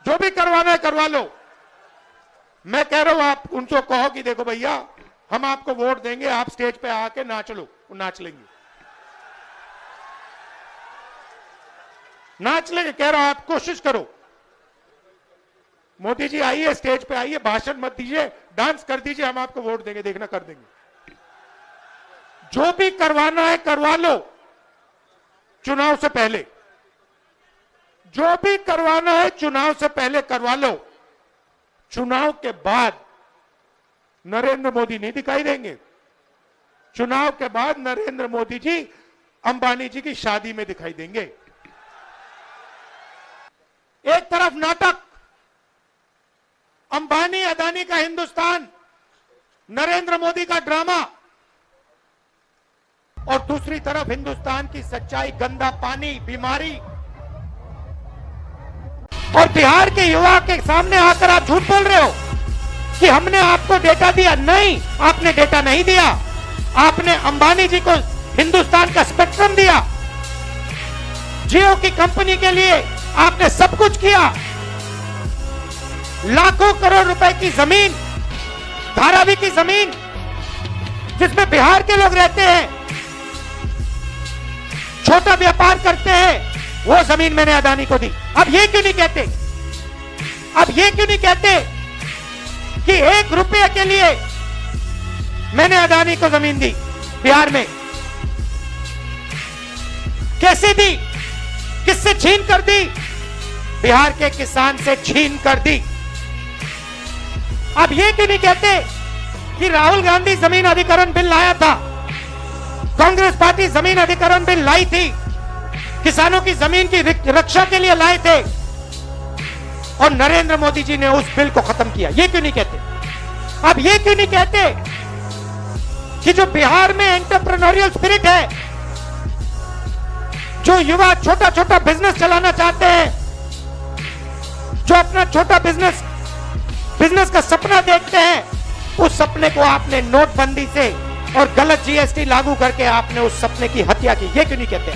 जो भी करवाना है करवा लो। मैं कह रहा हूं आप उनको कहो कि देखो भैया हम आपको वोट देंगे, आप स्टेज पे आके नाच लो, वो नाच लेंगे, नाच लेंगे। कह रहा हूं आप कोशिश करो। मोदी जी आइए, स्टेज पे आइए, भाषण मत दीजिए, डांस कर दीजिए, हम आपको वोट देंगे, देखना कर देंगे। जो भी करवाना है करवा लो चुनाव से पहले, जो भी करवाना है चुनाव से पहले करवा लो। चुनाव के बाद नरेंद्र मोदी नहीं दिखाई देंगे। चुनाव के बाद नरेंद्र मोदी जी अंबानी जी की शादी में दिखाई देंगे। एक तरफ नाटक, अंबानी अदानी का हिंदुस्तान, नरेंद्र मोदी का ड्रामा, और दूसरी तरफ हिंदुस्तान की सच्चाई, गंदा पानी, बीमारी। और बिहार के युवा के सामने आकर आप झूठ बोल रहे हो कि हमने आपको डेटा दिया। नहीं, आपने डेटा नहीं दिया। आपने अंबानी जी को हिंदुस्तान का स्पेक्ट्रम दिया। जियो की कंपनी के लिए आपने सब कुछ किया। लाखों करोड़ रुपए की जमीन, धारावी की जमीन जिसमें बिहार के लोग रहते हैं, छोटा व्यापार करते हैं, वो जमीन मैंने अदानी को दी। अब ये क्यों नहीं कहते, अब ये क्यों नहीं कहते कि 1 रुपये के लिए मैंने अदानी को जमीन दी बिहार में? कैसे दी, किससे छीन कर दी? बिहार के किसान से छीन कर दी। अब ये क्यों नहीं कहते कि राहुल गांधी जमीन अधिग्रहण बिल लाया था, कांग्रेस पार्टी जमीन अधिग्रहण बिल लाई थी, किसानों की जमीन की रक्षा के लिए लाए थे, और नरेंद्र मोदी जी ने उस बिल को खत्म किया? ये क्यों नहीं कहते? अब ये क्यों नहीं कहते कि जो बिहार में एंटरप्रेन्योरियल स्पिरिट है, जो युवा छोटा छोटा बिजनेस चलाना चाहते हैं, जो अपना छोटा बिजनेस का सपना देखते हैं, उस सपने को आपने नोटबंदी से और गलत जीएसटी लागू करके आपने उस सपने की हत्या की? ये क्यों नहीं कहते?